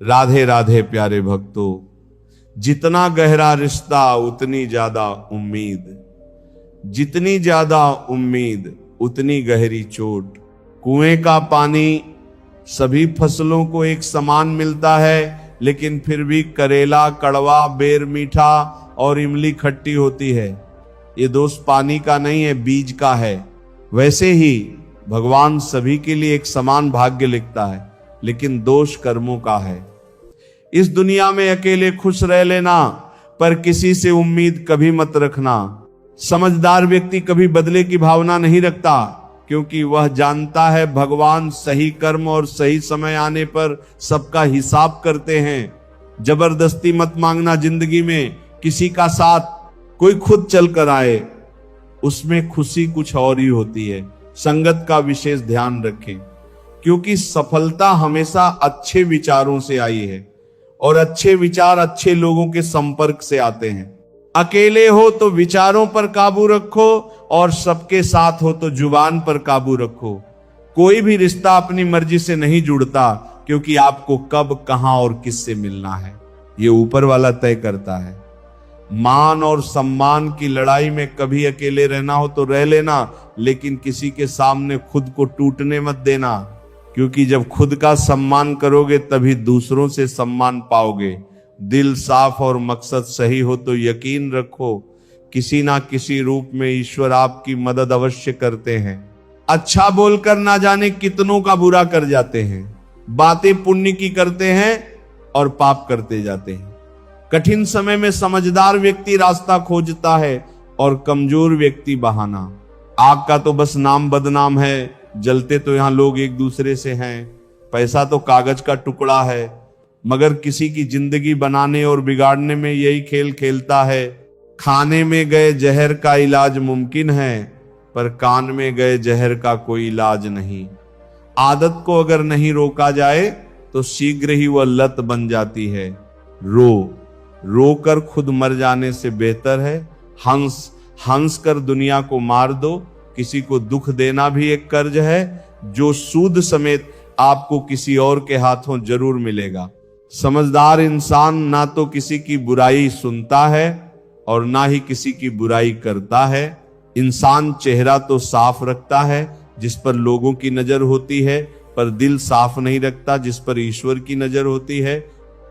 राधे राधे प्यारे भक्तों, जितना गहरा रिश्ता उतनी ज्यादा उम्मीद, जितनी ज्यादा उम्मीद उतनी गहरी चोट। कुएं का पानी सभी फसलों को एक समान मिलता है, लेकिन फिर भी करेला कड़वा, बेर मीठा और इमली खट्टी होती है। ये दोष पानी का नहीं है, बीज का है। वैसे ही भगवान सभी के लिए एक समान भाग्य लिखता है, लेकिन दोष कर्मों का है। इस दुनिया में अकेले खुश रह लेना, पर किसी से उम्मीद कभी मत रखना। समझदार व्यक्ति कभी बदले की भावना नहीं रखता, क्योंकि वह जानता है भगवान सही कर्म और सही समय आने पर सबका हिसाब करते हैं। जबरदस्ती मत मांगना जिंदगी में किसी का साथ, कोई खुद चल कर आए, उसमें खुशी कुछ और ही होती है। संगत का विशेष ध्यान रखें, क्योंकि सफलता हमेशा अच्छे विचारों से आई है और अच्छे विचार अच्छे लोगों के संपर्क से आते हैं। अकेले हो तो विचारों पर काबू रखो, और सबके साथ हो तो जुबान पर काबू रखो। कोई भी रिश्ता अपनी मर्जी से नहीं जुड़ता, क्योंकि आपको कब, कहां और किससे मिलना है, ये ऊपर वाला तय करता है। मान और सम्मान की लड़ाई में कभी अकेले रहना हो तो रह लेना, लेकिन किसी के सामने खुद को टूटने मत देना, क्योंकि जब खुद का सम्मान करोगे तभी दूसरों से सम्मान पाओगे। दिल साफ और मकसद सही हो तो यकीन रखो, किसी ना किसी रूप में ईश्वर आपकी मदद अवश्य करते हैं। अच्छा बोलकर ना जाने कितनों का बुरा कर जाते हैं। बातें पुण्य की करते हैं और पाप करते जाते हैं। कठिन समय में समझदार व्यक्ति रास्ता खोजता है और कमजोर व्यक्ति बहाना। आग का तो बस नाम बदनाम है, जलते तो यहां लोग एक दूसरे से हैं। पैसा तो कागज का टुकड़ा है, मगर किसी की जिंदगी बनाने और बिगाड़ने में यही खेल खेलता है। खाने में गए जहर का इलाज मुमकिन है, पर कान में गए जहर का कोई इलाज नहीं। आदत को अगर नहीं रोका जाए तो शीघ्र ही वह लत बन जाती है। रोकर खुद मर जाने से बेहतर है हंस कर दुनिया को मार दो। किसी को दुख देना भी एक कर्ज है, जो सूद समेत आपको किसी और के हाथों जरूर मिलेगा। समझदार इंसान ना तो किसी की बुराई सुनता है और ना ही किसी की बुराई करता है। इंसान चेहरा तो साफ रखता है जिस पर लोगों की नजर होती है, पर दिल साफ नहीं रखता जिस पर ईश्वर की नजर होती है।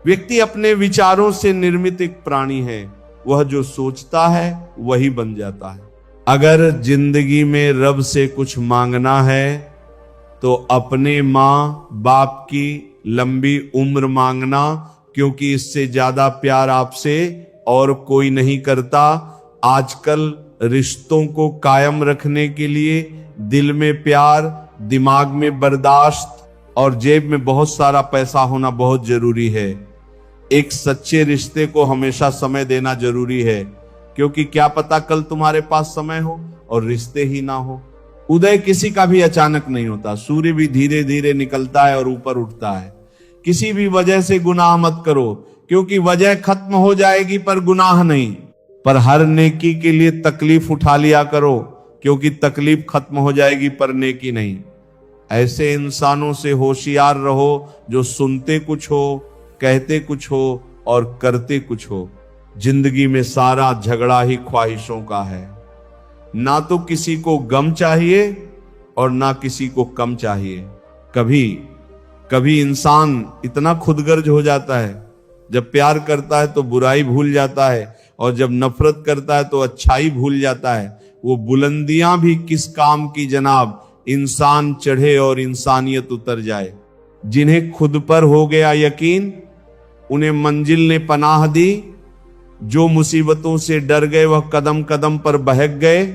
व्यक्ति अपने विचारों से निर्मित एक प्राणी है, वह जो सोचता है वही बन जाता है। अगर जिंदगी में रब से कुछ मांगना है तो अपने माँ बाप की लंबी उम्र मांगना, क्योंकि इससे ज्यादा प्यार आपसे और कोई नहीं करता। आजकल रिश्तों को कायम रखने के लिए दिल में प्यार, दिमाग में बर्दाश्त और जेब में बहुत सारा पैसा होना बहुत जरूरी है। एक सच्चे रिश्ते को हमेशा समय देना जरूरी है, क्योंकि क्या पता कल तुम्हारे पास समय हो और रिश्ते ही ना हो। उदय किसी का भी अचानक नहीं होता, सूर्य भी धीरे धीरे निकलता है और ऊपर उठता है। किसी भी वजह से गुनाह मत करो, क्योंकि वजह खत्म हो जाएगी पर गुनाह नहीं। पर हर नेकी के लिए तकलीफ उठा लिया करो, क्योंकि तकलीफ खत्म हो जाएगी पर नेकी नहीं। ऐसे इंसानों से होशियार रहो जो सुनते कुछ हो, कहते कुछ हो और करते कुछ हो। जिंदगी में सारा झगड़ा ही ख्वाहिशों का है। ना तो किसी को गम चाहिए और ना किसी को कम चाहिए। कभी कभी इंसान इतना खुदगर्ज हो जाता है, जब प्यार करता है तो बुराई भूल जाता है, और जब नफरत करता है तो अच्छाई भूल जाता है। वो बुलंदियां भी किस काम की जनाब, इंसान चढ़े और इंसानियत उतर जाए। जिन्हें खुद पर हो गया यकीन, उन्हें मंजिल ने पनाह दी। जो मुसीबतों से डर गए वह कदम कदम पर बहक गए।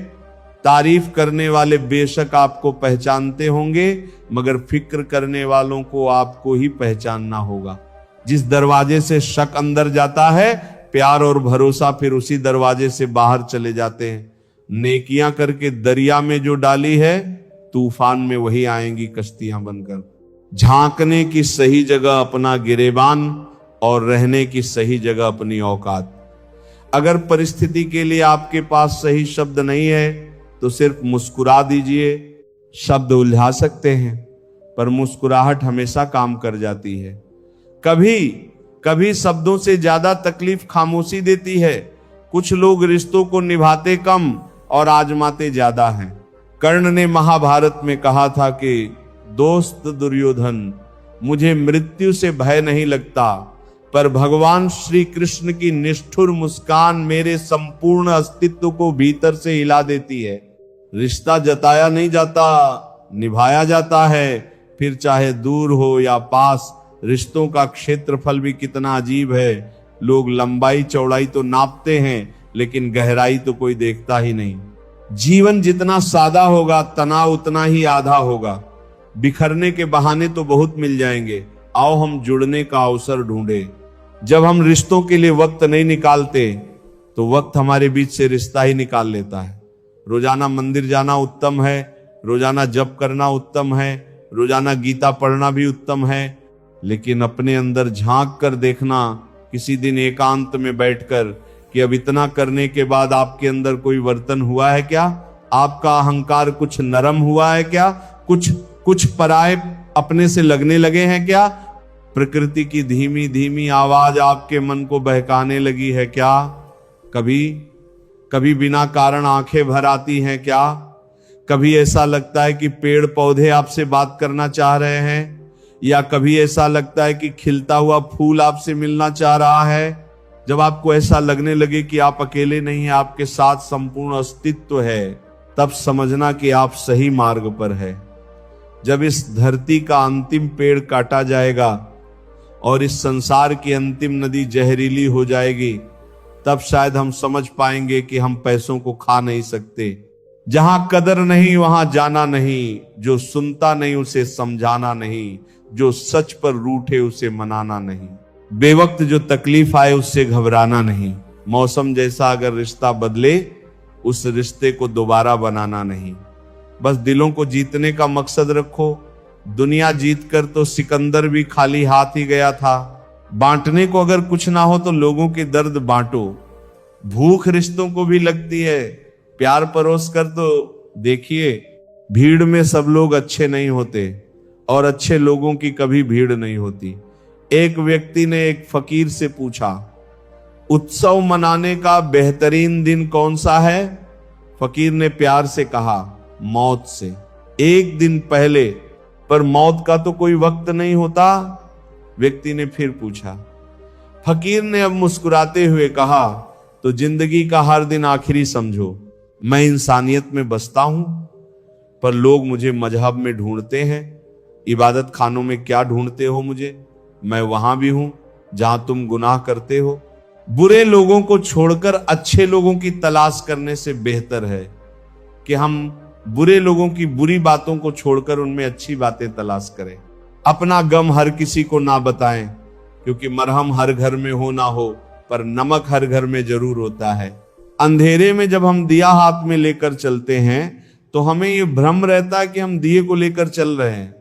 तारीफ करने वाले बेशक आपको पहचानते होंगे, मगर फिक्र करने वालों को आपको ही पहचानना होगा। जिस दरवाजे से शक अंदर जाता है, प्यार और भरोसा फिर उसी दरवाजे से बाहर चले जाते हैं। नेकियां करके दरिया में जो डाली है, तूफान में वही आएंगी कश्तियां बनकर। झांकने की सही जगह अपना गिरेबान और रहने की सही जगह अपनी औकात। अगर परिस्थिति के लिए आपके पास सही शब्द नहीं है तो सिर्फ मुस्कुरा दीजिए। शब्द उलझा सकते हैं, पर मुस्कुराहट हमेशा काम कर जाती है। कभी कभी शब्दों से ज्यादा तकलीफ खामोशी देती है। कुछ लोग रिश्तों को निभाते कम और आजमाते ज्यादा हैं। कर्ण ने महाभारत में कहा था कि दोस्त दुर्योधन, मुझे मृत्यु से भय नहीं लगता, पर भगवान श्री कृष्ण की निष्ठुर मुस्कान मेरे संपूर्ण अस्तित्व को भीतर से हिला देती है। रिश्ता जताया नहीं जाता, निभाया जाता है, फिर चाहे दूर हो या पास। रिश्तों का क्षेत्रफल भी कितना अजीब है। लोग लंबाई चौड़ाई तो नापते हैं, लेकिन गहराई तो कोई देखता ही नहीं। जीवन जितना सादा होगा, तनाव उतना ही आधा होगा। बिखरने के बहाने तो बहुत मिल जाएंगे, आओ हम जुड़ने का अवसर ढूंढे। जब हम रिश्तों के लिए वक्त नहीं निकालते, तो वक्त हमारे बीच से रिश्ता ही निकाल लेता है। रोजाना मंदिर जाना उत्तम है, रोजाना जप करना उत्तम है, रोजाना गीता पढ़ना भी उत्तम है, लेकिन अपने अंदर झांक कर देखना, किसी दिन एकांत में बैठकर, कि अब इतना करने के बाद आपके अंदर कोई वर्तन हुआ है क्या? आपका अहंकार कुछ नरम हुआ है क्या? कुछ पराये अपने से लगने लगे हैं क्या? प्रकृति की धीमी धीमी आवाज आपके मन को बहकाने लगी है क्या? कभी बिना कारण आंखें भर आती हैं क्या? कभी ऐसा लगता है कि पेड़ पौधे आपसे बात करना चाह रहे हैं, या कभी ऐसा लगता है कि खिलता हुआ फूल आपसे मिलना चाह रहा है? जब आपको ऐसा लगने लगे कि आप अकेले नहीं हैं, आपके साथ संपूर्ण अस्तित्व है, तब समझना कि आप सही मार्ग पर है। जब इस धरती का अंतिम पेड़ काटा जाएगा और इस संसार की अंतिम नदी जहरीली हो जाएगी, तब शायद हम समझ पाएंगे कि हम पैसों को खा नहीं सकते। जहां कदर नहीं वहां जाना नहीं, जो सुनता नहीं उसे समझाना नहीं, जो सच पर रूठे उसे मनाना नहीं, बेवक्त जो तकलीफ आए उससे घबराना नहीं। मौसम जैसा अगर रिश्ता बदले, उस रिश्ते को दोबारा बनाना नहीं। बस दिलों को जीतने का मकसद रखो। दुनिया जीत कर तो सिकंदर भी खाली हाथ ही गया था। बांटने को अगर कुछ ना हो तो लोगों के दर्द बांटो। भूख रिश्तों को भी लगती है, प्यार परोस कर तो देखिए। भीड़ में सब लोग अच्छे नहीं होते और अच्छे लोगों की कभी भीड़ नहीं होती। एक व्यक्ति ने एक फकीर से पूछा, उत्सव मनाने का बेहतरीन दिन कौन सा है? फकीर ने प्यार से कहा, मौत से। एक दिन पहले, पर मौत का तो कोई वक्त नहीं होता। व्यक्ति ने फिर पूछा। फकीर ने अब मुस्कुराते हुए कहा, तो जिंदगी का हर दिन आखिरी समझो। मैं इंसानियत में बसता हूं, पर लोग मुझे मजहब में ढूंढते हैं। इबादत खानों में क्या ढूंढते हो मुझे? मैं वहां भी हूं जहां तुम गुनाह करते हो। बुरे लोगों को छोड़कर अच्छे लोगों की तलाश करने से बेहतर है कि हम बुरे लोगों की बुरी बातों को छोड़कर उनमें अच्छी बातें तलाश करें। अपना गम हर किसी को ना बताएं, क्योंकि मरहम हर घर में हो ना हो, पर नमक हर घर में जरूर होता है। अंधेरे में जब हम दिया हाथ में लेकर चलते हैं, तो हमें ये भ्रम रहता है कि हम दिए को लेकर चल रहे हैं,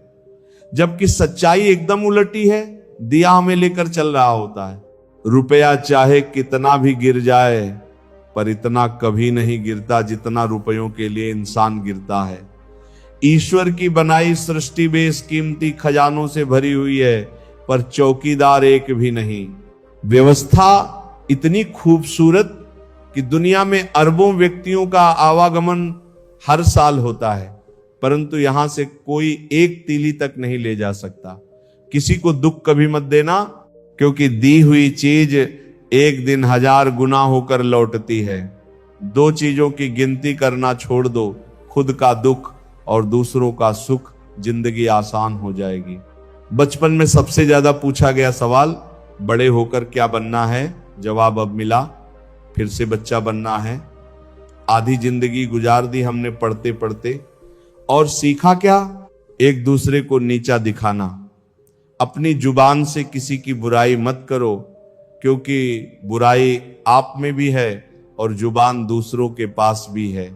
जबकि सच्चाई एकदम उलटी है। दिया हमें लेकर चल रहा होता है। रुपया चाहे कितना भी गिर जाए, पर इतना कभी नहीं गिरता जितना रुपयों के लिए इंसान गिरता है। ईश्वर की बनाई सृष्टि बेशकीमती खजानों से भरी हुई है, पर चौकीदार एक भी नहीं। व्यवस्था इतनी खूबसूरत कि दुनिया में अरबों व्यक्तियों का आवागमन हर साल होता है, परंतु यहां से कोई एक तीली तक नहीं ले जा सकता। किसी को दुख कभी मत देना, क्योंकि दी हुई चीज एक दिन 1000 गुना होकर लौटती है। 2 चीजों की गिनती करना छोड़ दो, खुद का दुख और दूसरों का सुख। जिंदगी आसान हो जाएगी। बचपन में सबसे ज्यादा पूछा गया सवाल, बड़े होकर क्या बनना है? जवाब अब मिला, फिर से बच्चा बनना है। आधी जिंदगी गुजार दी हमने पढ़ते पढ़ते, और सीखा क्या? एक दूसरे को नीचा दिखाना। अपनी जुबान से किसी की बुराई मत करो, क्योंकि बुराई आप में भी है और जुबान दूसरों के पास भी है।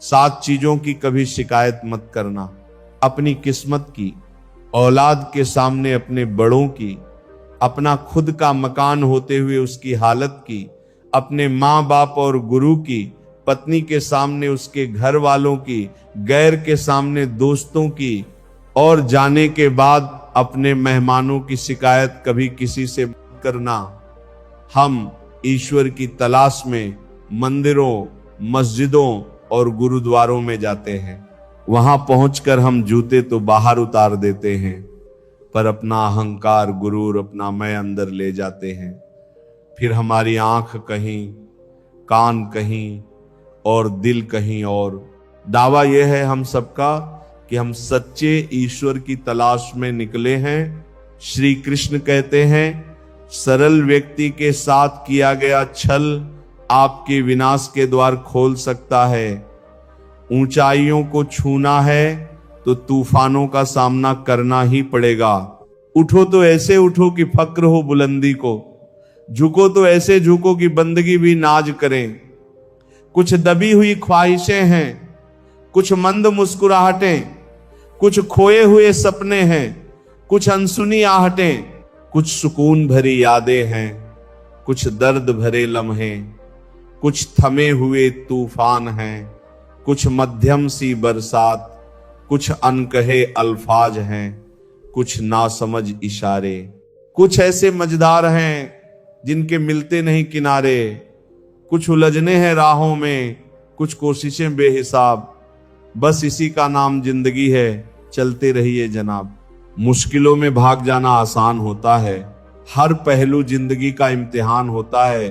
7 चीजों की कभी शिकायत मत करना। अपनी किस्मत की, औलाद के सामने अपने बड़ों की, अपना खुद का मकान होते हुए उसकी हालत की, अपने माँ बाप और गुरु की, पत्नी के सामने उसके घर वालों की, गैर के सामने दोस्तों की, और जाने के बाद अपने मेहमानों की शिकायत कभी किसी से मत करना। हम ईश्वर की तलाश में मंदिरों, मस्जिदों और गुरुद्वारों में जाते हैं। वहां पहुंचकर हम जूते तो बाहर उतार देते हैं, पर अपना अहंकार, गुरूर, अपना मैं अंदर ले जाते हैं। फिर हमारी आंख कहीं, कान कहीं और दिल कहीं और। दावा यह है हम सबका कि हम सच्चे ईश्वर की तलाश में निकले हैं। श्री कृष्ण कहते हैं, सरल व्यक्ति के साथ किया गया छल आपके विनाश के द्वार खोल सकता है। ऊंचाइयों को छूना है तो तूफानों का सामना करना ही पड़ेगा। उठो तो ऐसे उठो कि फक्र हो बुलंदी को, झुको तो ऐसे झुको कि बंदगी भी नाज करें। कुछ दबी हुई ख्वाहिशें हैं, कुछ मंद मुस्कुराहटें, कुछ खोए हुए सपने हैं, कुछ अनसुनी आहटें, कुछ सुकून भरी यादें हैं, कुछ दर्द भरे लम्हे, कुछ थमे हुए तूफान हैं, कुछ मध्यम सी बरसात, कुछ अनकहे अल्फाज हैं, कुछ नासमझ इशारे, कुछ ऐसे मझधार हैं जिनके मिलते नहीं किनारे, कुछ उलझने हैं राहों में, कुछ कोशिशें बेहिसाब। बस इसी का नाम जिंदगी है, चलते रहिए जनाब। मुश्किलों में भाग जाना आसान होता है, हर पहलू जिंदगी का इम्तिहान होता है।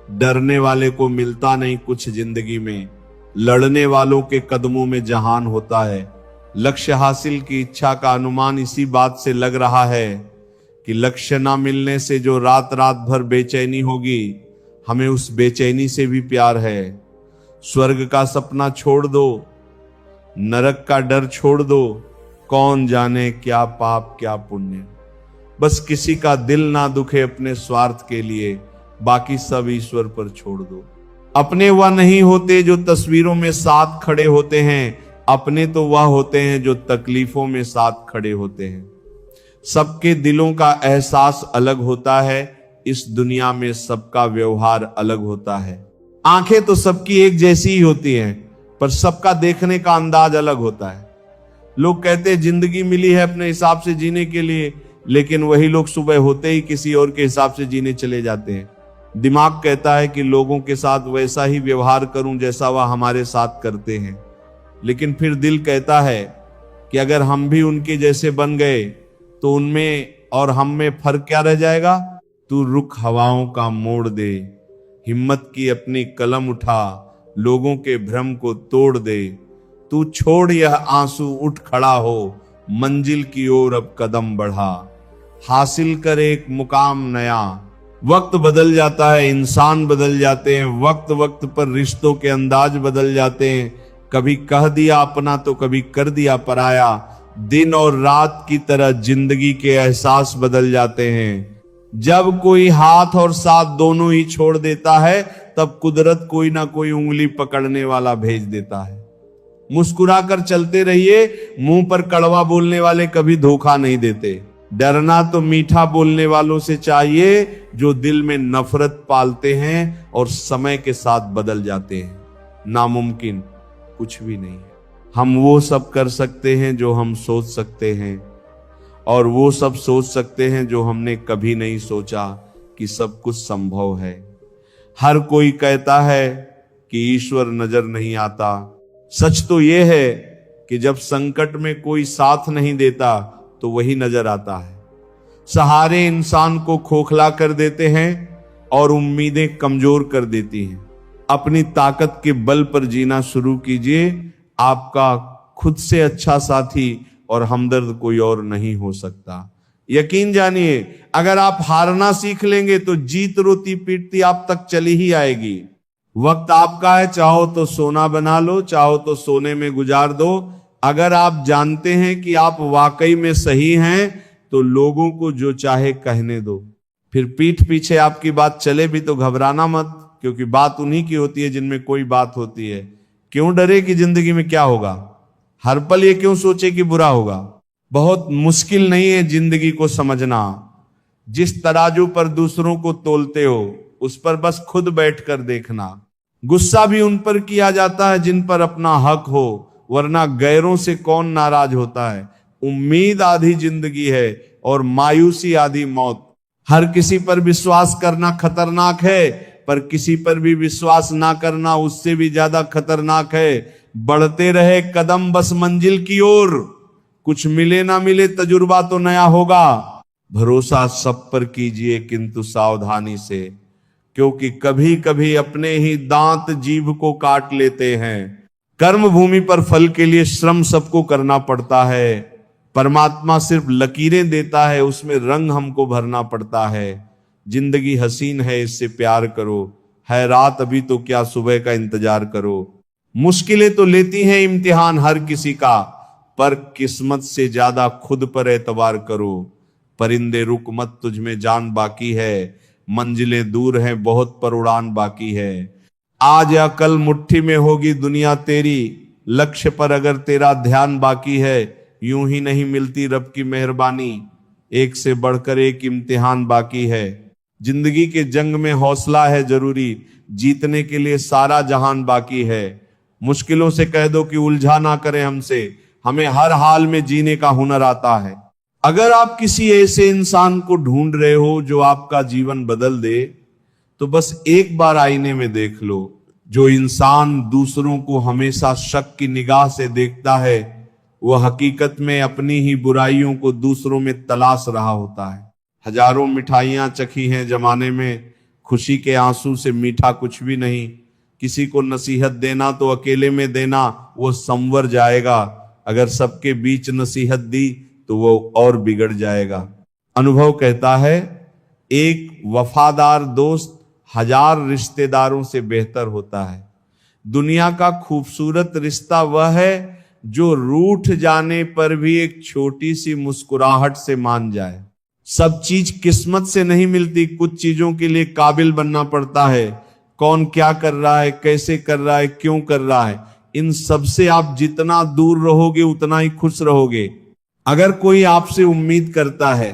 डरने वाले को मिलता नहीं कुछ जिंदगी में, लड़ने वालों के कदमों में जहान होता है। लक्ष्य हासिल की इच्छा का अनुमान इसी बात से लग रहा है कि लक्ष्य ना मिलने से जो रात रात भर बेचैनी होगी, हमें उस बेचैनी से भी प्यार है। स्वर्ग का सपना छोड़ दो, नरक का डर छोड़ दो, कौन जाने क्या पाप क्या पुण्य। बस किसी का दिल ना दुखे अपने स्वार्थ के लिए, बाकी सब ईश्वर पर छोड़ दो। अपने वह नहीं होते जो तस्वीरों में साथ खड़े होते हैं, अपने तो वह होते हैं जो तकलीफों में साथ खड़े होते हैं। सबके दिलों का एहसास अलग होता है, इस दुनिया में सबका व्यवहार अलग होता है। आंखें तो सबकी एक जैसी ही होती हैं, पर सबका देखने का अंदाज अलग होता है। लोग कहते हैं जिंदगी मिली है अपने हिसाब से जीने के लिए, लेकिन वही लोग सुबह होते ही किसी और के हिसाब से जीने चले जाते हैं। दिमाग कहता है कि लोगों के साथ वैसा ही व्यवहार करूं जैसा वह हमारे साथ करते हैं, लेकिन फिर दिल कहता है कि अगर हम भी उनके जैसे बन गए तो उनमें और हम में फर्क क्या रह जाएगा। तू रुख हवाओं का मोड़ दे, हिम्मत की अपनी कलम उठा, लोगों के भ्रम को तोड़ दे। तू छोड़ यह आंसू, उठ खड़ा हो, मंजिल की ओर अब कदम बढ़ा, हासिल कर एक मुकाम नया। वक्त बदल जाता है, इंसान बदल जाते हैं, वक्त वक्त पर रिश्तों के अंदाज बदल जाते हैं। कभी कह दिया अपना तो कभी कर दिया पराया। दिन और रात की तरह जिंदगी के एहसास बदल जाते हैं। जब कोई हाथ और साथ दोनों ही छोड़ देता है, तब कुदरत कोई ना कोई उंगली पकड़ने वाला भेज देता है। मुस्कुराकर चलते रहिए, मुंह पर कड़वा बोलने वाले कभी धोखा नहीं देते। डरना तो मीठा बोलने वालों से चाहिए जो दिल में नफरत पालते हैं और समय के साथ बदल जाते हैं। नामुमकिन कुछ भी नहीं है। हम वो सब कर सकते हैं जो हम सोच सकते हैं, और वो सब सोच सकते हैं जो हमने कभी नहीं सोचा कि सब कुछ संभव है। हर कोई कहता है कि ईश्वर नजर नहीं आता। सच तो ये है कि जब संकट में कोई साथ नहीं देता तो वही नजर आता है। सहारे इंसान को खोखला कर देते हैं और उम्मीदें कमजोर कर देती हैं। अपनी ताकत के बल पर जीना शुरू कीजिए। आपका खुद से अच्छा साथी और हमदर्द कोई और नहीं हो सकता। यकीन जानिए, अगर आप हारना सीख लेंगे तो जीत रोती पीटती आप तक चली ही आएगी। वक्त आपका है, चाहो तो सोना बना लो, चाहो तो सोने में गुजार दो। अगर आप जानते हैं कि आप वाकई में सही हैं तो लोगों को जो चाहे कहने दो। फिर पीठ पीछे आपकी बात चले भी तो घबराना मत, क्योंकि बात उन्हीं की होती है जिनमें कोई बात होती है। क्यों डरे कि जिंदगी में क्या होगा, हर पल ये क्यों सोचे कि बुरा होगा। बहुत मुश्किल नहीं है जिंदगी को समझना। जिस तराजू पर दूसरों को तोलते हो उस पर बस खुद बैठकर देखना। गुस्सा भी उन पर किया जाता है जिन पर अपना हक हो, वरना गैरों से कौन नाराज होता है। उम्मीद आधी जिंदगी है और मायूसी आधी मौत। हर किसी पर विश्वास करना खतरनाक है, पर किसी पर भी विश्वास ना करना उससे भी ज्यादा खतरनाक है। बढ़ते रहे कदम बस मंजिल की ओर, कुछ मिले ना मिले तजुर्बा तो नया होगा। भरोसा सब पर कीजिए किंतु सावधानी से, क्योंकि कभी कभी अपने ही दांत जीभ को काट लेते हैं। कर्म भूमि पर फल के लिए श्रम सबको करना पड़ता है। परमात्मा सिर्फ लकीरें देता है, उसमें रंग हमको भरना पड़ता है। जिंदगी हसीन है, इससे प्यार करो। है रात अभी तो क्या सुबह का इंतजार करो। मुश्किलें तो लेती हैं इम्तिहान हर किसी का, पर किस्मत से ज्यादा खुद पर एतबार करो। परिंदे रुक मत, तुझ में जान बाकी है। मंजिलें दूर हैं बहुत पर उड़ान बाकी है। आज या कल मुट्ठी में होगी दुनिया तेरी, लक्ष्य पर अगर तेरा ध्यान बाकी है। यूं ही नहीं मिलती रब की मेहरबानी, एक से बढ़कर एक इम्तिहान बाकी है। जिंदगी के जंग में हौसला है जरूरी, जीतने के लिए सारा जहान बाकी है। मुश्किलों से कह दो कि उलझा ना करें हमसे, हमें हर हाल में जीने का हुनर आता है। अगर आप किसी ऐसे इंसान को ढूंढ रहे हो जो आपका जीवन बदल दे, तो बस एक बार आईने में देख लो। जो इंसान दूसरों को हमेशा शक की निगाह से देखता है, वह हकीकत में अपनी ही बुराइयों को दूसरों में तलाश रहा होता है। हजारों मिठाइयां चखी हैं जमाने में, खुशी के आंसू से मीठा कुछ भी नहीं। किसी को नसीहत देना तो अकेले में देना, वो संवर जाएगा। अगर सबके बीच नसीहत दी तो वो और बिगड़ जाएगा। अनुभव कहता है, एक वफादार दोस्त हजार रिश्तेदारों से बेहतर होता है। दुनिया का खूबसूरत रिश्ता वह है जो रूठ जाने पर भी एक छोटी सी मुस्कुराहट से मान जाए। सब चीज किस्मत से नहीं मिलती, कुछ चीजों के लिए काबिल बनना पड़ता है। कौन क्या कर रहा है, कैसे कर रहा है, क्यों कर रहा है, इन सब से आप जितना दूर रहोगे उतना ही खुश रहोगे। अगर कोई आपसे उम्मीद करता है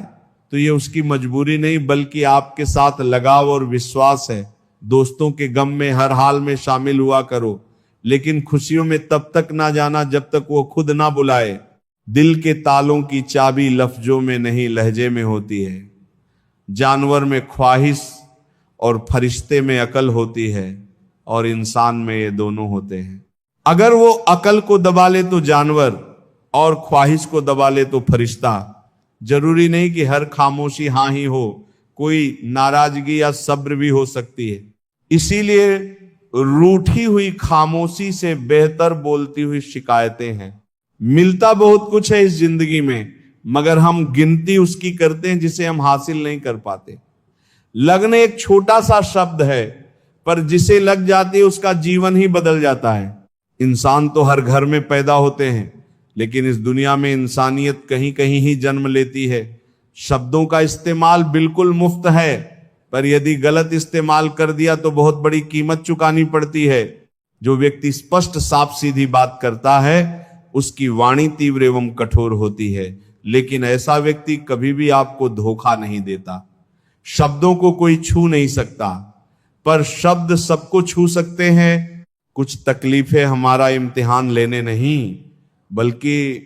तो ये उसकी मजबूरी नहीं, बल्कि आपके साथ लगाव और विश्वास है। दोस्तों के गम में हर हाल में शामिल हुआ करो, लेकिन खुशियों में तब तक ना जाना जब तक वो खुद ना बुलाए। दिल के तालों की चाबी लफ्जों में नहीं लहजे में होती है। जानवर में ख्वाहिश और फरिश्ते में अकल होती है, और इंसान में ये दोनों होते हैं। अगर वो अकल को दबा ले तो जानवर, और ख्वाहिश को दबा ले तो फरिश्ता। जरूरी नहीं कि हर खामोशी हाँ ही हो, कोई नाराजगी या सब्र भी हो सकती है। इसीलिए रूठी हुई खामोशी से बेहतर बोलती हुई शिकायतें हैं। मिलता बहुत कुछ है इस जिंदगी में, मगर हम गिनती उसकी करते हैं जिसे हम हासिल नहीं कर पाते। लगन एक छोटा सा शब्द है, पर जिसे लग जाती है उसका जीवन ही बदल जाता है। इंसान तो हर घर में पैदा होते हैं, लेकिन इस दुनिया में इंसानियत कहीं कहीं ही जन्म लेती है। शब्दों का इस्तेमाल बिल्कुल मुफ्त है, पर यदि गलत इस्तेमाल कर दिया तो बहुत बड़ी कीमत चुकानी पड़ती है। जो व्यक्ति स्पष्ट साफ सीधी बात करता है, उसकी वाणी तीव्र एवं कठोर होती है, लेकिन ऐसा व्यक्ति कभी भी आपको धोखा नहीं देता। शब्दों को कोई छू नहीं सकता, पर शब्द सबको छू सकते हैं। कुछ तकलीफें हमारा इम्तिहान लेने नहीं, बल्कि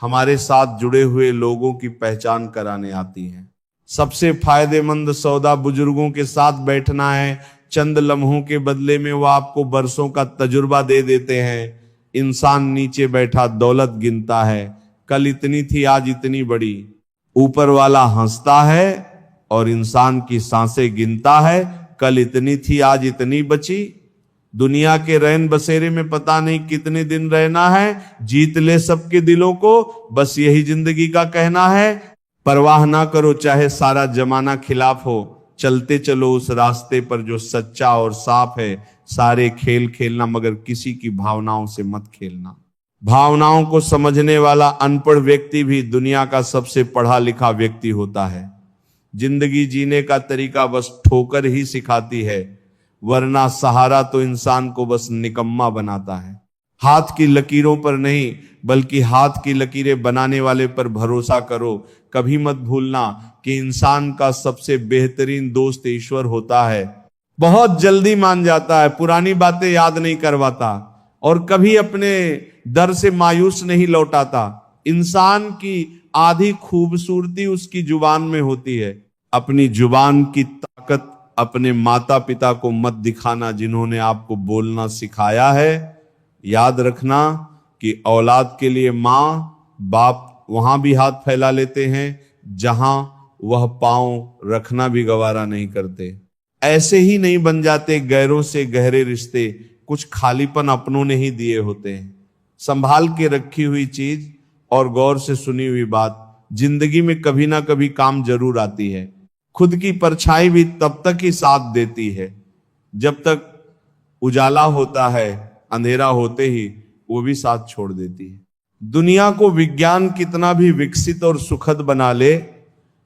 हमारे साथ जुड़े हुए लोगों की पहचान कराने आती हैं। सबसे फायदेमंद सौदा बुजुर्गों के साथ बैठना है। चंद लम्हों के बदले में वो आपको बरसों का तजुर्बा दे देते हैं। इंसान नीचे बैठा दौलत गिनता है, कल इतनी थी आज इतनी बड़ी। ऊपर वाला हंसता है और इंसान की सांसें गिनता है, कल इतनी थी आज इतनी बची। दुनिया के रैन बसेरे में पता नहीं कितने दिन रहना है, जीत ले सबके दिलों को, बस यही जिंदगी का कहना है। परवाह ना करो चाहे सारा जमाना खिलाफ हो, चलते चलो उस रास्ते पर जो सच्चा और साफ है। सारे खेल खेलना मगर किसी की भावनाओं से मत खेलना। भावनाओं को समझने वाला अनपढ़ व्यक्ति भी दुनिया का सबसे पढ़ा लिखा व्यक्ति होता है। जिंदगी जीने का तरीका बस ठोकर ही सिखाती है, वरना सहारा तो इंसान को बस निकम्मा बनाता है। हाथ की लकीरों पर नहीं, बल्कि हाथ की लकीरें बनाने वाले पर भरोसा करो। कभी मत भूलना कि इंसान का सबसे बेहतरीन दोस्त ईश्वर होता है। बहुत जल्दी मान जाता है, पुरानी बातें याद नहीं करवाता, और कभी अपने दर से मायूस नहीं लौटाता। इंसान की आधी खूबसूरती उसकी जुबान में होती है। अपनी जुबान की ताकत अपने माता पिता को मत दिखाना, जिन्होंने आपको बोलना सिखाया है। याद रखना कि औलाद के लिए मां बाप वहां भी हाथ फैला लेते हैं जहां वह पांव रखना भी गवारा नहीं करते। ऐसे ही नहीं बन जाते गैरों से गहरे रिश्ते, कुछ खालीपन अपनों ने ही दिए होते हैं। संभाल के रखी हुई चीज और गौर से सुनी हुई बात जिंदगी में कभी ना कभी काम जरूर आती है। खुद की परछाई भी तब तक ही साथ देती है जब तक उजाला होता है, अंधेरा होते ही वो भी साथ छोड़ देती है। दुनिया को विज्ञान कितना भी विकसित और सुखद बना ले,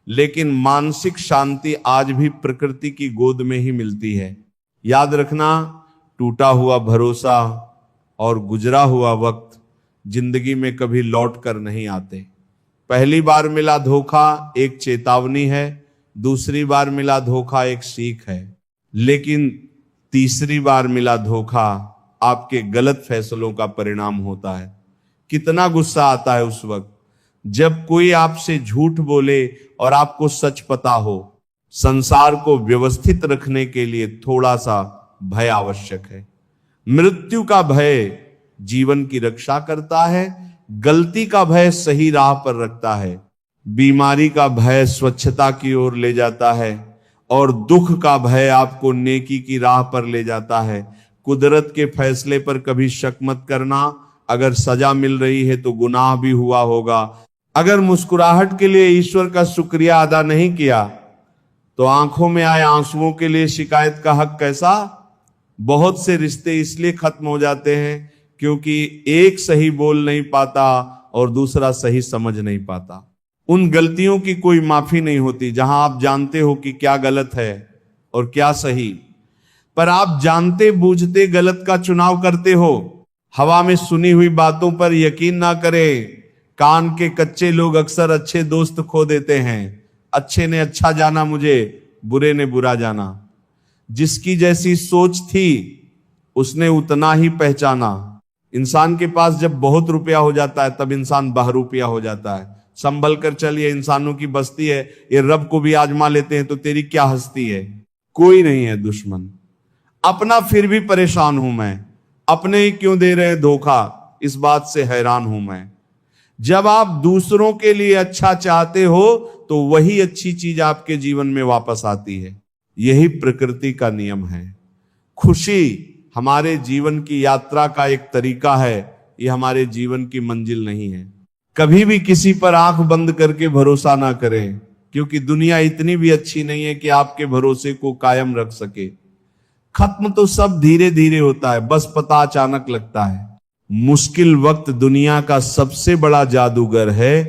लेकिन मानसिक शांति आज भी प्रकृति की गोद में ही मिलती है। याद रखना, टूटा हुआ भरोसा और गुजरा हुआ वक्त जिंदगी में कभी लौट कर नहीं आते। पहली बार मिला धोखा एक चेतावनी है, दूसरी बार मिला धोखा एक सीख है, लेकिन तीसरी बार मिला धोखा आपके गलत फैसलों का परिणाम होता है। कितना गुस्सा आता है उस वक्त जब कोई आपसे झूठ बोले और आपको सच पता हो। संसार को व्यवस्थित रखने के लिए थोड़ा सा भय आवश्यक है। मृत्यु का भय जीवन की रक्षा करता है, गलती का भय सही राह पर रखता है, बीमारी का भय स्वच्छता की ओर ले जाता है और दुख का भय आपको नेकी की राह पर ले जाता है। कुदरत के फैसले पर कभी शक मत करना। अगर सजा मिल रही है तो गुनाह भी हुआ होगा। अगर मुस्कुराहट के लिए ईश्वर का शुक्रिया अदा नहीं किया तो आंखों में आए आंसुओं के लिए शिकायत का हक कैसा। बहुत से रिश्ते इसलिए खत्म हो जाते हैं क्योंकि एक सही बोल नहीं पाता और दूसरा सही समझ नहीं पाता। उन गलतियों की कोई माफी नहीं होती जहां आप जानते हो कि क्या गलत है और क्या सही, पर आप जानते बूझते गलत का चुनाव करते हो। हवा में सुनी हुई बातों पर यकीन ना करें। कान के कच्चे लोग अक्सर अच्छे दोस्त खो देते हैं। अच्छे ने अच्छा जाना मुझे, बुरे ने बुरा जाना। जिसकी जैसी सोच थी उसने उतना ही पहचाना। इंसान के पास जब बहुत रुपया हो जाता है तब इंसान बहरूपिया हो जाता है। संभल कर चलिए, इंसानों की बस्ती है, ये रब को भी आजमा लेते हैं तो तेरी क्या हस्ती है। कोई नहीं है दुश्मन अपना, फिर भी परेशान हूं मैं। अपने ही क्यों दे रहे हैं धोखा, इस बात से हैरान हूं मैं। जब आप दूसरों के लिए अच्छा चाहते हो तो वही अच्छी चीज आपके जीवन में वापस आती है। यही प्रकृति का नियम है। खुशी हमारे जीवन की यात्रा का एक तरीका है, यह हमारे जीवन की मंजिल नहीं है। कभी भी किसी पर आंख बंद करके भरोसा ना करें, क्योंकि दुनिया इतनी भी अच्छी नहीं है कि आपके भरोसे को कायम रख सके। खत्म तो सब धीरे धीरे होता है, बस पता अचानक लगता है। मुश्किल वक्त दुनिया का सबसे बड़ा जादूगर है,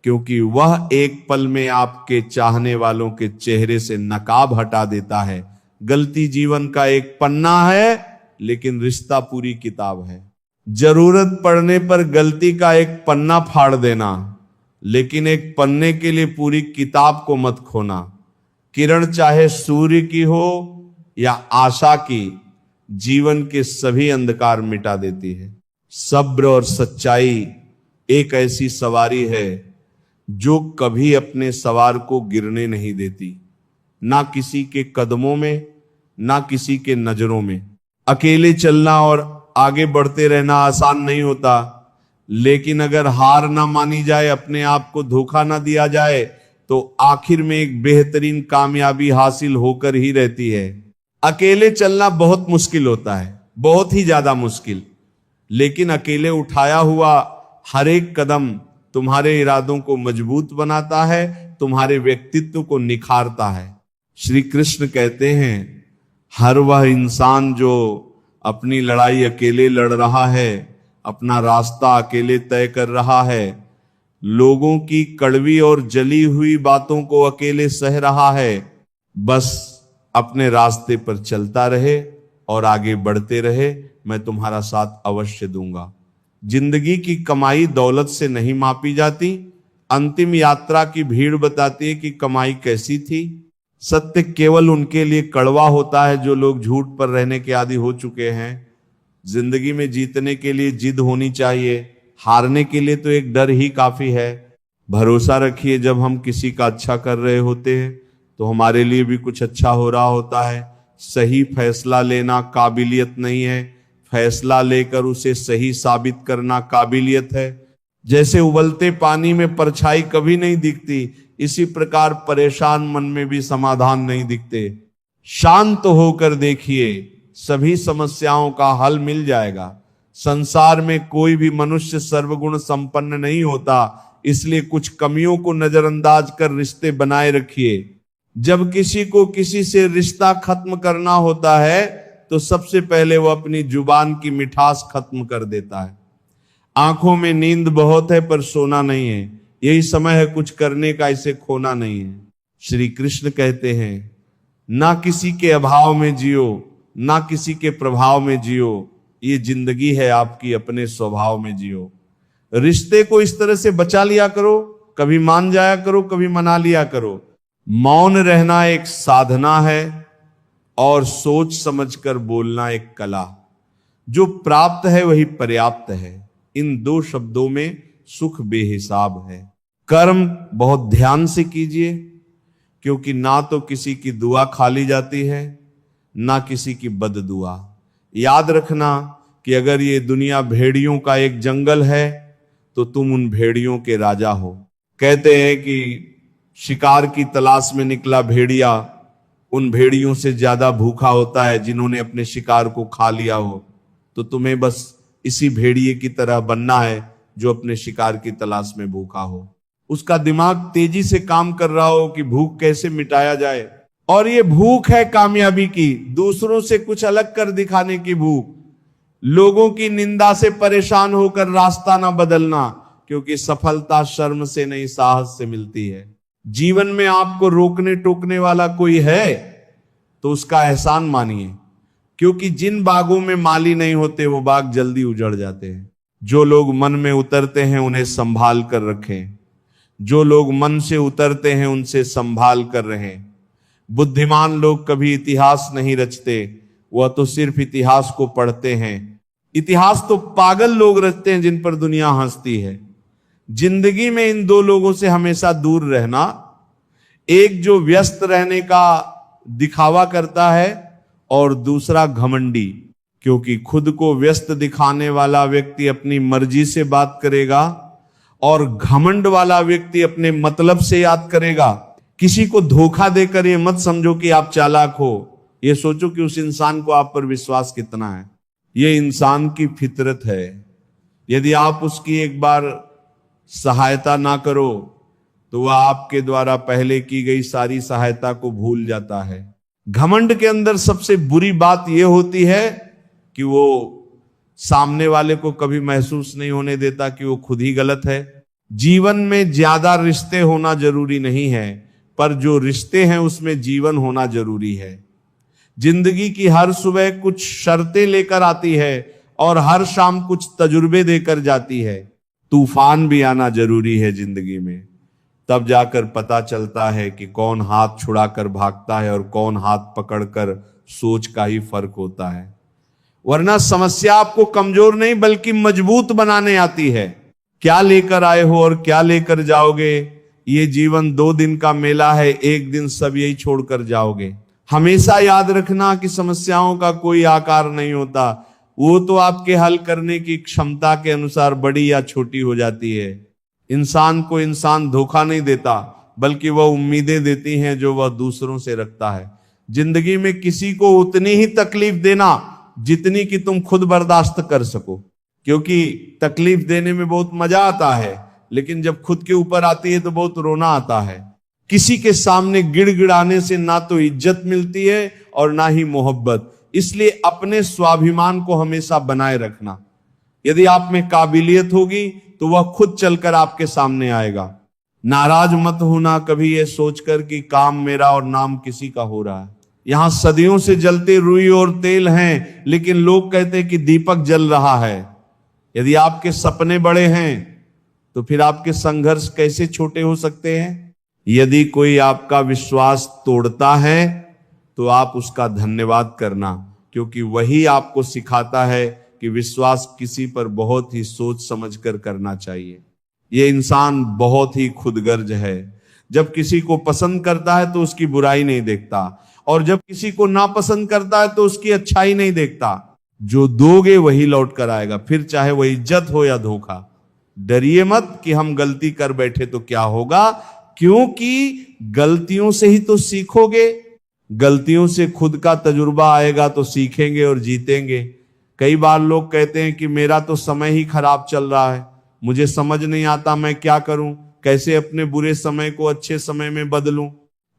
क्योंकि वह एक पल में आपके चाहने वालों के चेहरे से नकाब हटा देता है। गलती जीवन का एक पन्ना है, लेकिन रिश्ता पूरी किताब है। जरूरत पड़ने पर गलती का एक पन्ना फाड़ देना, लेकिन एक पन्ने के लिए पूरी किताब को मत खोना। किरण चाहे सूर्य की हो या आशा की, जीवन के सभी अंधकार मिटा देती है। सब्र और सच्चाई एक ऐसी सवारी है जो कभी अपने सवार को गिरने नहीं देती, ना किसी के कदमों में, ना किसी के नजरों में। अकेले चलना और आगे बढ़ते रहना आसान नहीं होता, लेकिन अगर हार ना मानी जाए, अपने आप को धोखा ना दिया जाए, तो आखिर में एक बेहतरीन कामयाबी हासिल होकर ही रहती है। अकेले चलना बहुत मुश्किल होता है, बहुत ही ज्यादा मुश्किल, लेकिन अकेले उठाया हुआ हर एक कदम तुम्हारे इरादों को मजबूत बनाता है, तुम्हारे व्यक्तित्व को निखारता है। श्री कृष्ण कहते हैं, हर वह इंसान जो अपनी लड़ाई अकेले लड़ रहा है, अपना रास्ता अकेले तय कर रहा है, लोगों की कड़वी और जली हुई बातों को अकेले सह रहा है, बस अपने रास्ते पर चलता रहे और आगे बढ़ते रहे। मैं तुम्हारा साथ अवश्य दूंगा। जिंदगी की कमाई दौलत से नहीं मापी जाती। अंतिम यात्रा की भीड़ बताती है कि कमाई कैसी थी। सत्य केवल उनके लिए कड़वा होता है जो लोग झूठ पर रहने के आदी हो चुके हैं। जिंदगी में जीतने के लिए जिद होनी चाहिए, हारने के लिए तो एक डर ही काफी है। भरोसा रखिए, जब हम किसी का अच्छा कर रहे होते हैं तो हमारे लिए भी कुछ अच्छा हो रहा होता है। सही फैसला लेना काबिलियत नहीं है, फैसला लेकर उसे सही साबित करना काबिलियत है। जैसे उबलते पानी में परछाई कभी नहीं दिखती, इसी प्रकार परेशान मन में भी समाधान नहीं दिखते। शांत होकर देखिए, सभी समस्याओं का हल मिल जाएगा। संसार में कोई भी मनुष्य सर्वगुण संपन्न नहीं होता, इसलिए कुछ कमियों को नजरअंदाज कर रिश्ते बनाए रखिए। जब किसी को किसी से रिश्ता खत्म करना होता है तो सबसे पहले वो अपनी जुबान की मिठास खत्म कर देता है। आंखों में नींद बहुत है पर सोना नहीं है, यही समय है कुछ करने का, इसे खोना नहीं है। श्री कृष्ण कहते हैं, ना किसी के अभाव में जियो, ना किसी के प्रभाव में जियो, ये जिंदगी है आपकी, अपने स्वभाव में जियो। रिश्ते को इस तरह से बचा लिया करो, कभी मान जाया करो, कभी मना लिया करो। मौन रहना एक साधना है और सोच समझकर बोलना एक कला। जो प्राप्त है वही पर्याप्त है, इन दो शब्दों में सुख बेहिसाब है। कर्म बहुत ध्यान से कीजिए, क्योंकि ना तो किसी की दुआ खाली जाती है, ना किसी की बद दुआ। याद रखना कि अगर ये दुनिया भेड़ियों का एक जंगल है तो तुम उन भेड़ियों के राजा हो। कहते हैं कि शिकार की तलाश में निकला भेड़िया उन भेड़ियों से ज्यादा भूखा होता है जिन्होंने अपने शिकार को खा लिया हो। तो तुम्हें बस इसी भेड़िए की तरह बनना है जो अपने शिकार की तलाश में भूखा हो। उसका दिमाग तेजी से काम कर रहा हो कि भूख कैसे मिटाया जाए, और ये भूख है कामयाबी की, दूसरों से कुछ अलग कर दिखाने की भूख। लोगों की निंदा से परेशान होकर रास्ता ना बदलना, क्योंकि सफलता शर्म से नहीं साहस से मिलती है। जीवन में आपको रोकने टोकने वाला कोई है तो उसका एहसान मानिए, क्योंकि जिन बागों में माली नहीं होते वो बाग जल्दी उजड़ जाते हैं। जो लोग मन में उतरते हैं उन्हें संभाल कर रखें, जो लोग मन से उतरते हैं उनसे संभाल कर रहें। बुद्धिमान लोग कभी इतिहास नहीं रचते, वह तो सिर्फ इतिहास को पढ़ते हैं। इतिहास तो पागल लोग रचते हैं जिन पर दुनिया हंसती है। जिंदगी में इन दो लोगों से हमेशा दूर रहना, एक जो व्यस्त रहने का दिखावा करता है और दूसरा घमंडी, क्योंकि खुद को व्यस्त दिखाने वाला व्यक्ति अपनी मर्जी से बात करेगा और घमंड वाला व्यक्ति अपने मतलब से याद करेगा। किसी को धोखा देकर ये मत समझो कि आप चालाक हो, ये सोचो कि उस इंसान को आप पर विश्वास कितना है। ये इंसान की फितरत है, यदि आप उसकी एक बार सहायता ना करो तो वह आपके द्वारा पहले की गई सारी सहायता को भूल जाता है। घमंड के अंदर सबसे बुरी बात यह होती है कि वो सामने वाले को कभी महसूस नहीं होने देता कि वो खुद ही गलत है। जीवन में ज्यादा रिश्ते होना जरूरी नहीं है, पर जो रिश्ते हैं उसमें जीवन होना जरूरी है। जिंदगी की हर सुबह कुछ शर्तें लेकर आती है और हर शाम कुछ तजुर्बे देकर जाती है। तूफान भी आना जरूरी है जिंदगी में, तब जाकर पता चलता है कि कौन हाथ छुड़ाकर भागता है और कौन हाथ पकड़कर सोच का ही फर्क होता है। वरना समस्या आपको कमजोर नहीं बल्कि मजबूत बनाने आती है। क्या लेकर आए हो और क्या लेकर जाओगे, ये जीवन 2 दिन का मेला है, एक दिन सब यही छोड़कर जाओगे। हमेशा याद रखना कि समस्याओं का कोई आकार नहीं होता, वो तो आपके हल करने की क्षमता के अनुसार बड़ी या छोटी हो जाती है। इंसान को इंसान धोखा नहीं देता, बल्कि वह उम्मीदें देती हैं जो वह दूसरों से रखता है। जिंदगी में किसी को उतनी ही तकलीफ देना जितनी कि तुम खुद बर्दाश्त कर सको, क्योंकि तकलीफ देने में बहुत मजा आता है, लेकिन जब खुद के ऊपर आती है तो बहुत रोना आता है। किसी के सामने गिड़गिड़ाने से ना तो इज्जत मिलती है और ना ही मोहब्बत, इसलिए अपने स्वाभिमान को हमेशा बनाए रखना। यदि आप में काबिलियत होगी तो वह खुद चलकर आपके सामने आएगा। नाराज मत होना कभी ये सोचकर कि काम मेरा और नाम किसी का हो रहा है। यहां सदियों से जलते रुई और तेल हैं, लेकिन लोग कहते हैं कि दीपक जल रहा है। यदि आपके सपने बड़े हैं तो फिर आपके संघर्ष कैसे छोटे हो सकते हैं। यदि कोई आपका विश्वास तोड़ता है तो आप उसका धन्यवाद करना, क्योंकि वही आपको सिखाता है कि विश्वास किसी पर बहुत ही सोच समझ कर करना चाहिए। ये इंसान बहुत ही खुदगर्ज है। जब किसी को पसंद करता है तो उसकी बुराई नहीं देखता, और जब किसी को नापसंद करता है तो उसकी अच्छाई नहीं देखता। जो दोगे वही लौट कर आएगा, फिर चाहे वह इज्जत हो या धोखा। डरिए मत कि हम गलती कर बैठे तो क्या होगा, क्योंकि गलतियों से ही तो सीखोगे। गलतियों से खुद का तजुर्बा आएगा तो सीखेंगे और जीतेंगे। कई बार लोग कहते हैं कि मेरा तो समय ही खराब चल रहा है, मुझे समझ नहीं आता मैं क्या करूं, कैसे अपने बुरे समय को अच्छे समय में बदलूं।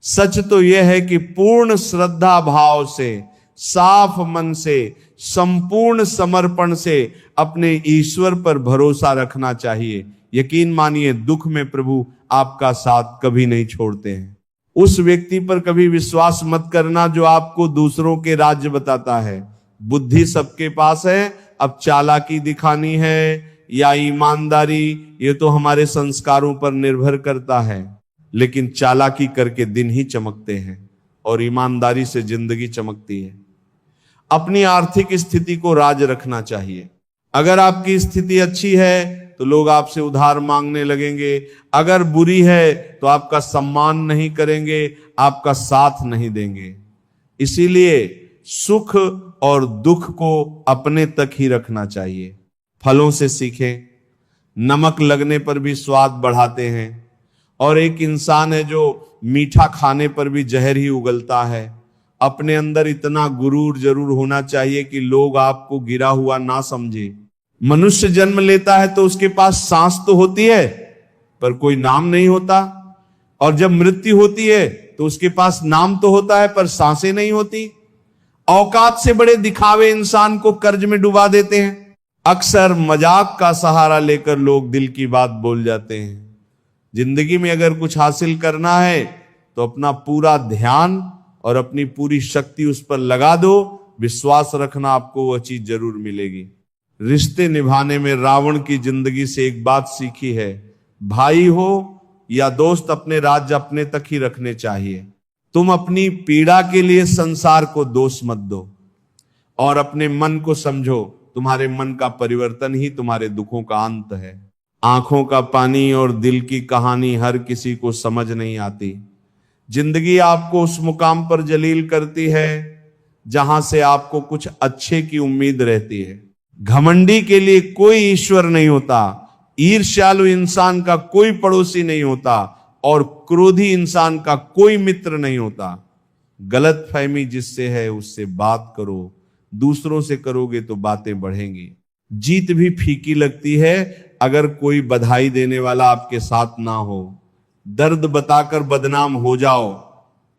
सच तो यह है कि पूर्ण श्रद्धा भाव से, साफ मन से, संपूर्ण समर्पण से अपने ईश्वर पर भरोसा रखना चाहिए। यकीन मानिए, दुख में प्रभु आपका साथ कभी नहीं छोड़ते हैं। उस व्यक्ति पर कभी विश्वास मत करना जो आपको दूसरों के राज्य बताता है। बुद्धि सबके पास है, अब चालाकी दिखानी है या ईमानदारी, ये तो हमारे संस्कारों पर निर्भर करता है। लेकिन चालाकी करके दिन ही चमकते हैं और ईमानदारी से जिंदगी चमकती है। अपनी आर्थिक स्थिति को राज रखना चाहिए। अगर आपकी स्थिति अच्छी है तो लोग आपसे उधार मांगने लगेंगे, अगर बुरी है तो आपका सम्मान नहीं करेंगे, आपका साथ नहीं देंगे। इसीलिए सुख और दुख को अपने तक ही रखना चाहिए। फलों से सीखें, नमक लगने पर भी स्वाद बढ़ाते हैं, और एक इंसान है जो मीठा खाने पर भी जहर ही उगलता है। अपने अंदर इतना गुरूर जरूर होना चाहिए कि लोग आपको गिरा हुआ ना समझे। मनुष्य जन्म लेता है तो उसके पास सांस तो होती है पर कोई नाम नहीं होता, और जब मृत्यु होती है तो उसके पास नाम तो होता है पर सांसें नहीं होती। औकात से बड़े दिखावे इंसान को कर्ज में डुबा देते हैं। अक्सर मजाक का सहारा लेकर लोग दिल की बात बोल जाते हैं। जिंदगी में अगर कुछ हासिल करना है तो अपना पूरा ध्यान और अपनी पूरी शक्ति उस पर लगा दो। विश्वास रखना, आपको वह चीज जरूर मिलेगी। रिश्ते निभाने में रावण की जिंदगी से एक बात सीखी है, भाई हो या दोस्त, अपने राज्य अपने तक ही रखने चाहिए। तुम अपनी पीड़ा के लिए संसार को दोष मत दो, और अपने मन को समझो। तुम्हारे मन का परिवर्तन ही तुम्हारे दुखों का अंत है। आंखों का पानी और दिल की कहानी हर किसी को समझ नहीं आती। जिंदगी आपको उस मुकाम पर जलील करती है जहां से आपको कुछ अच्छे की उम्मीद रहती है। घमंडी के लिए कोई ईश्वर नहीं होता, ईर्ष्यालु इंसान का कोई पड़ोसी नहीं होता, और क्रोधी इंसान का कोई मित्र नहीं होता। गलत फहमी जिससे है उससे बात करो, दूसरों से करोगे तो बातें बढ़ेंगी। जीत भी फीकी लगती है अगर कोई बधाई देने वाला आपके साथ ना हो। दर्द बताकर बदनाम हो जाओ,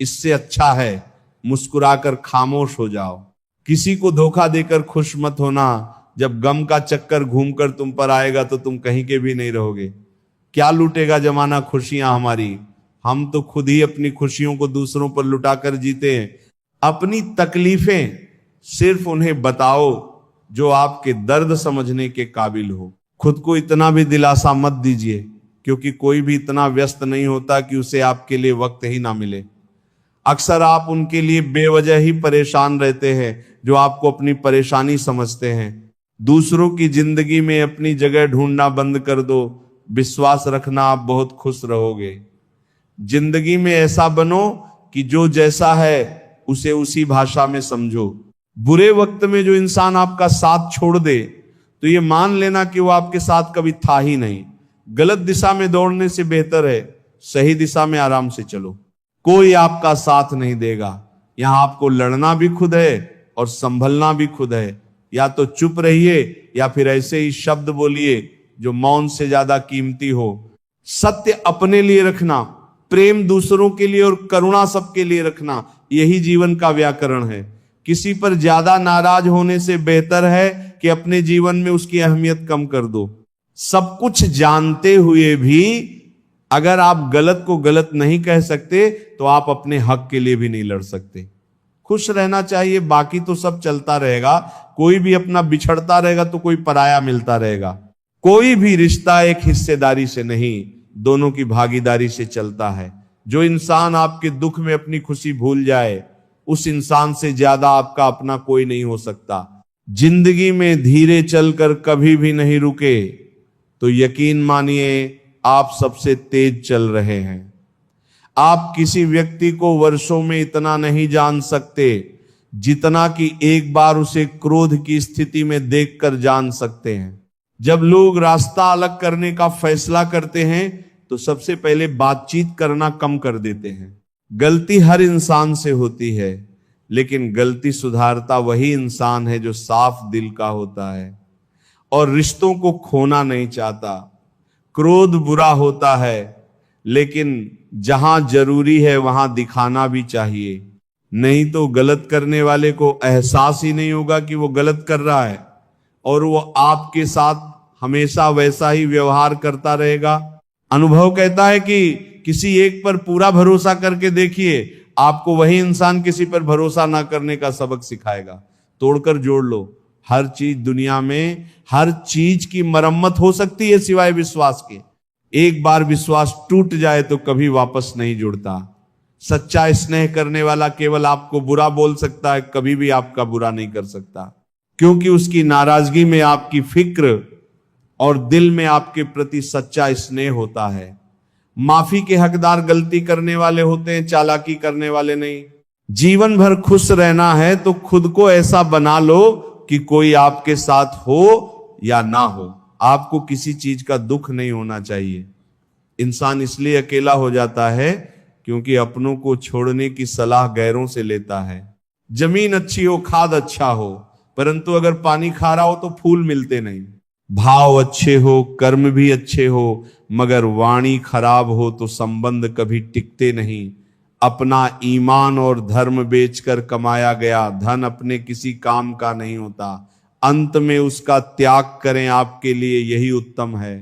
इससे अच्छा है मुस्कुराकर खामोश हो जाओ। किसी को धोखा देकर खुश मत होना, जब गम का चक्कर घूमकर तुम पर आएगा तो तुम कहीं के भी नहीं रहोगे। क्या लूटेगा जमाना खुशियां हमारी, हम तो खुद ही अपनी खुशियों को दूसरों पर लुटाकर जीते हैं। अपनी तकलीफें सिर्फ उन्हें बताओ जो आपके दर्द समझने के काबिल हो। खुद को इतना भी दिलासा मत दीजिए, क्योंकि कोई भी इतना व्यस्त नहीं होता कि उसे आपके लिए वक्त ही ना मिले। अक्सर आप उनके लिए बेवजह ही परेशान रहते हैं जो आपको अपनी परेशानी समझते हैं। दूसरों की जिंदगी में अपनी जगह ढूंढना बंद कर दो, विश्वास रखना आप बहुत खुश रहोगे। जिंदगी में ऐसा बनो कि जो जैसा है उसे उसी भाषा में समझो। बुरे वक्त में जो इंसान आपका साथ छोड़ दे तो ये मान लेना कि वो आपके साथ कभी था ही नहीं। गलत दिशा में दौड़ने से बेहतर है सही दिशा में आराम से चलो। कोई आपका साथ नहीं देगा। यहां आपको लड़ना भी खुद है और संभलना भी खुद है। या तो चुप रहिए या फिर ऐसे ही शब्द बोलिए जो मौन से ज्यादा कीमती हो। सत्य अपने लिए रखना, प्रेम दूसरों के लिए और करुणा सबके लिए रखना, यही जीवन का व्याकरण है। किसी पर ज्यादा नाराज होने से बेहतर है कि अपने जीवन में उसकी अहमियत कम कर दो। सब कुछ जानते हुए भी अगर आप गलत को गलत नहीं कह सकते तो आप अपने हक के लिए भी नहीं लड़ सकते। खुश रहना चाहिए, बाकी तो सब चलता रहेगा। कोई भी अपना बिछड़ता रहेगा तो कोई पराया मिलता रहेगा। कोई भी रिश्ता एक हिस्सेदारी से नहीं, दोनों की भागीदारी से चलता है। जो इंसान आपके दुख में अपनी खुशी भूल जाए, उस इंसान से ज्यादा आपका अपना कोई नहीं हो सकता। जिंदगी में धीरे चलकर कभी भी नहीं रुके तो यकीन मानिए आप सबसे तेज चल रहे हैं। आप किसी व्यक्ति को वर्षों में इतना नहीं जान सकते जितना कि एक बार उसे क्रोध की स्थिति में देखकर जान सकते हैं। जब लोग रास्ता अलग करने का फैसला करते हैं तो सबसे पहले बातचीत करना कम कर देते हैं। गलती हर इंसान से होती है, लेकिन गलती सुधारता वही इंसान है जो साफ दिल का होता है और रिश्तों को खोना नहीं चाहता। क्रोध बुरा होता है, लेकिन जहां जरूरी है वहां दिखाना भी चाहिए, नहीं तो गलत करने वाले को एहसास ही नहीं होगा कि वो गलत कर रहा है और वो आपके साथ हमेशा वैसा ही व्यवहार करता रहेगा। अनुभव कहता है कि किसी एक पर पूरा भरोसा करके देखिए, आपको वही इंसान किसी पर भरोसा ना करने का सबक सिखाएगा। तोड़कर जोड़ लो। हर चीज दुनिया में, हर चीज की मरम्मत हो सकती है सिवाय विश्वास के। एक बार विश्वास टूट जाए तो कभी वापस नहीं जुड़ता। सच्चा स्नेह करने वाला केवल आपको बुरा बोल सकता है, कभी भी आपका बुरा नहीं कर सकता, क्योंकि उसकी नाराजगी में आपकी फिक्र और दिल में आपके प्रति सच्चा स्नेह होता है। माफी के हकदार गलती करने वाले होते हैं, चालाकी करने वाले नहीं। जीवन भर खुश रहना है तो खुद को ऐसा बना लो कि कोई आपके साथ हो या ना हो, आपको किसी चीज का दुख नहीं होना चाहिए। इंसान इसलिए अकेला हो जाता है क्योंकि अपनों को छोड़ने की सलाह गैरों से लेता है। जमीन अच्छी हो, खाद अच्छा हो, परंतु अगर पानी खारा हो तो फूल मिलते नहीं। भाव अच्छे हो, कर्म भी अच्छे हो, मगर वाणी खराब हो तो संबंध कभी टिकते नहीं। अपना ईमान और धर्म बेचकर कमाया गया धन अपने किसी काम का नहीं होता। अंत में उसका त्याग करें, आपके लिए यही उत्तम है।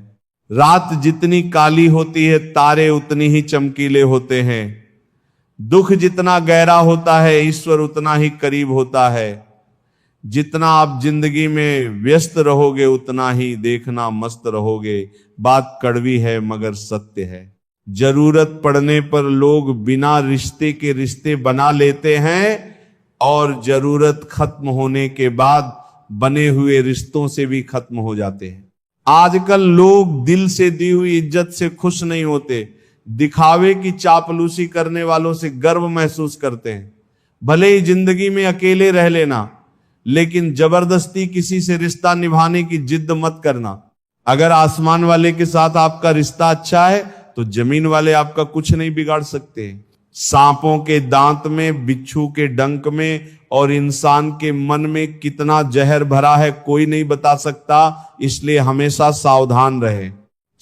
रात जितनी काली होती है तारे उतनी ही चमकीले होते हैं। दुख जितना गहरा होता है ईश्वर उतना ही करीब होता है। जितना आप जिंदगी में व्यस्त रहोगे उतना ही देखना मस्त रहोगे। बात कड़वी है मगर सत्य है। जरूरत पड़ने पर लोग बिना रिश्ते के रिश्ते बना लेते हैं और जरूरत खत्म होने के बाद बने हुए रिश्तों से भी खत्म हो जाते हैं। आजकल लोग दिल से दी हुई इज्जत से खुश नहीं होते, दिखावे की चापलूसी करने वालों से गर्व महसूस करते हैं। भले ही जिंदगी में अकेले रह लेना, लेकिन जबरदस्ती किसी से रिश्ता निभाने की जिद मत करना। अगर आसमान वाले के साथ आपका रिश्ता अच्छा है तो जमीन वाले आपका कुछ नहीं बिगाड़ सकते। सांपों के दांत में, बिच्छू के डंक में और इंसान के मन में कितना जहर भरा है कोई नहीं बता सकता, इसलिए हमेशा सावधान रहे।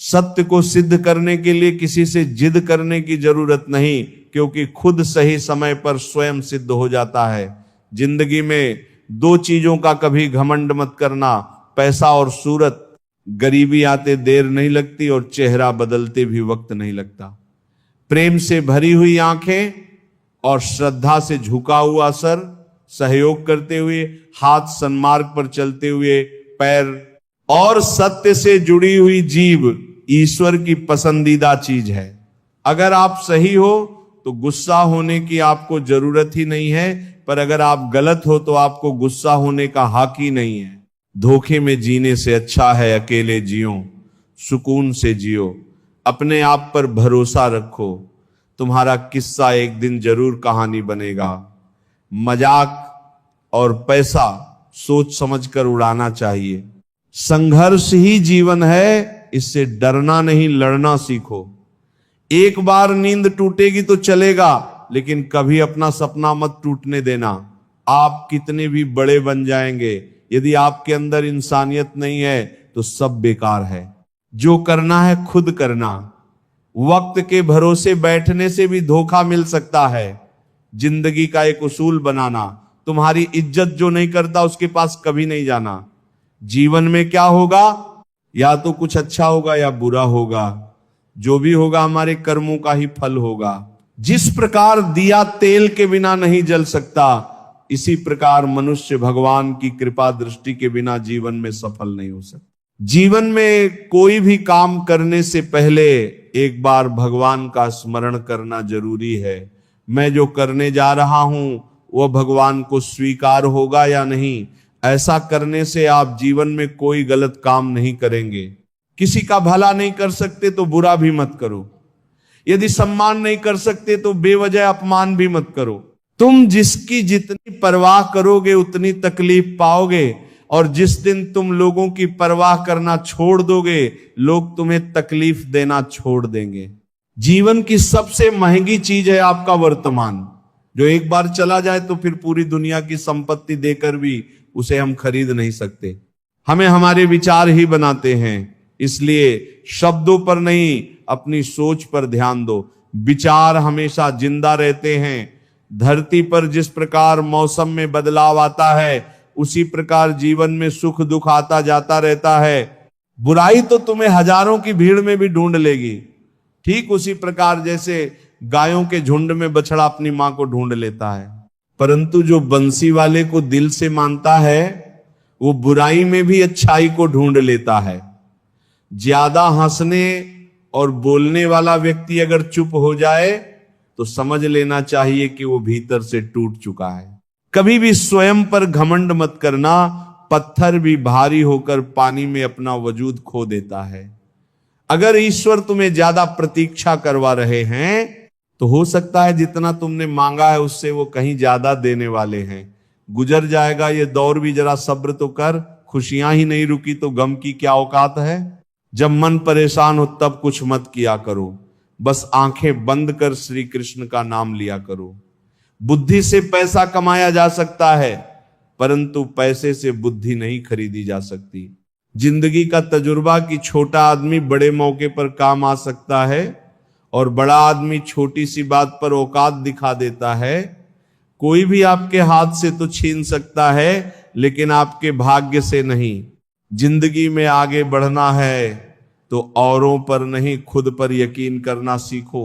सत्य को सिद्ध करने के लिए किसी से जिद करने की जरूरत नहीं, क्योंकि खुद सही समय पर स्वयं सिद्ध हो जाता है। जिंदगी में दो चीजों का कभी घमंड मत करना, पैसा और सूरत। गरीबी आते देर नहीं लगती और चेहरा बदलते भी वक्त नहीं लगता। प्रेम से भरी हुई आंखें और श्रद्धा से झुका हुआ सर, सहयोग करते हुए हाथ, सन्मार्ग पर चलते हुए पैर और सत्य से जुड़ी हुई जीभ ईश्वर की पसंदीदा चीज है। अगर आप सही हो तो गुस्सा होने की आपको जरूरत ही नहीं है, पर अगर आप गलत हो तो आपको गुस्सा होने का हक ही नहीं है। धोखे में जीने से अच्छा है अकेले जियो, सुकून से जियो। अपने आप पर भरोसा रखो, तुम्हारा किस्सा एक दिन जरूर कहानी बनेगा। मजाक और पैसा सोच समझकर उड़ाना चाहिए। संघर्ष ही जीवन है, इससे डरना नहीं लड़ना सीखो। एक बार नींद टूटेगी तो चलेगा, लेकिन कभी अपना सपना मत टूटने देना। आप कितने भी बड़े बन जाएंगे, यदि आपके अंदर इंसानियत नहीं है तो सब बेकार है। जो करना है खुद करना। वक्त के भरोसे बैठने से भी धोखा मिल सकता है। जिंदगी का एक उसूल बनाना, तुम्हारी इज्जत जो नहीं करता उसके पास कभी नहीं जाना। जीवन में क्या होगा, या तो कुछ अच्छा होगा या बुरा होगा। जो भी होगा हमारे कर्मों का ही फल होगा। जिस प्रकार दिया तेल के बिना नहीं जल सकता, इसी प्रकार मनुष्य भगवान की कृपा दृष्टि के बिना जीवन में सफल नहीं हो सकता। जीवन में कोई भी काम करने से पहले एक बार भगवान का स्मरण करना जरूरी है। मैं जो करने जा रहा हूं वह भगवान को स्वीकार होगा या नहीं। ऐसा करने से आप जीवन में कोई गलत काम नहीं करेंगे। किसी का भला नहीं कर सकते तो बुरा भी मत करो। यदि सम्मान नहीं कर सकते तो बेवजह अपमान भी मत करो। तुम जिसकी जितनी परवाह करोगे उतनी तकलीफ पाओगे, और जिस दिन तुम लोगों की परवाह करना छोड़ दोगे, लोग तुम्हें तकलीफ देना छोड़ देंगे। जीवन की सबसे महंगी चीज है आपका वर्तमान, जो एक बार चला जाए तो फिर पूरी दुनिया की संपत्ति देकर भी उसे हम खरीद नहीं सकते। हमें हमारे विचार ही बनाते हैं, इसलिए शब्दों पर नहीं अपनी सोच पर ध्यान दो। विचार हमेशा जिंदा रहते हैं। धरती पर जिस प्रकार मौसम में बदलाव आता है, उसी प्रकार जीवन में सुख दुख आता जाता रहता है। बुराई तो तुम्हें हजारों की भीड़ में भी ढूंढ लेगी, ठीक उसी प्रकार जैसे गायों के झुंड में बछड़ा अपनी मां को ढूंढ लेता है। परंतु जो बंसी वाले को दिल से मानता है, वो बुराई में भी अच्छाई को ढूंढ लेता है। ज्यादा हंसने और बोलने वाला व्यक्ति अगर चुप हो जाए तो समझ लेना चाहिए कि वो भीतर से टूट चुका है। कभी भी स्वयं पर घमंड मत करना। पत्थर भी भारी होकर पानी में अपना वजूद खो देता है। अगर ईश्वर तुम्हें ज्यादा प्रतीक्षा करवा रहे हैं तो हो सकता है जितना तुमने मांगा है उससे वो कहीं ज्यादा देने वाले हैं। गुजर जाएगा ये दौर भी, जरा सब्र तो कर। खुशियां ही नहीं रुकी तो गम की क्या औकात है। जब मन परेशान हो तब कुछ मत किया करो, बस आंखें बंद कर श्री कृष्ण का नाम लिया करो। बुद्धि से पैसा कमाया जा सकता है, परंतु पैसे से बुद्धि नहीं खरीदी जा सकती। जिंदगी का तजुर्बा कि छोटा आदमी बड़े मौके पर काम आ सकता है और बड़ा आदमी छोटी सी बात पर औकात दिखा देता है। कोई भी आपके हाथ से तो छीन सकता है, लेकिन आपके भाग्य से नहीं। जिंदगी में आगे बढ़ना है तो औरों पर नहीं खुद पर यकीन करना सीखो।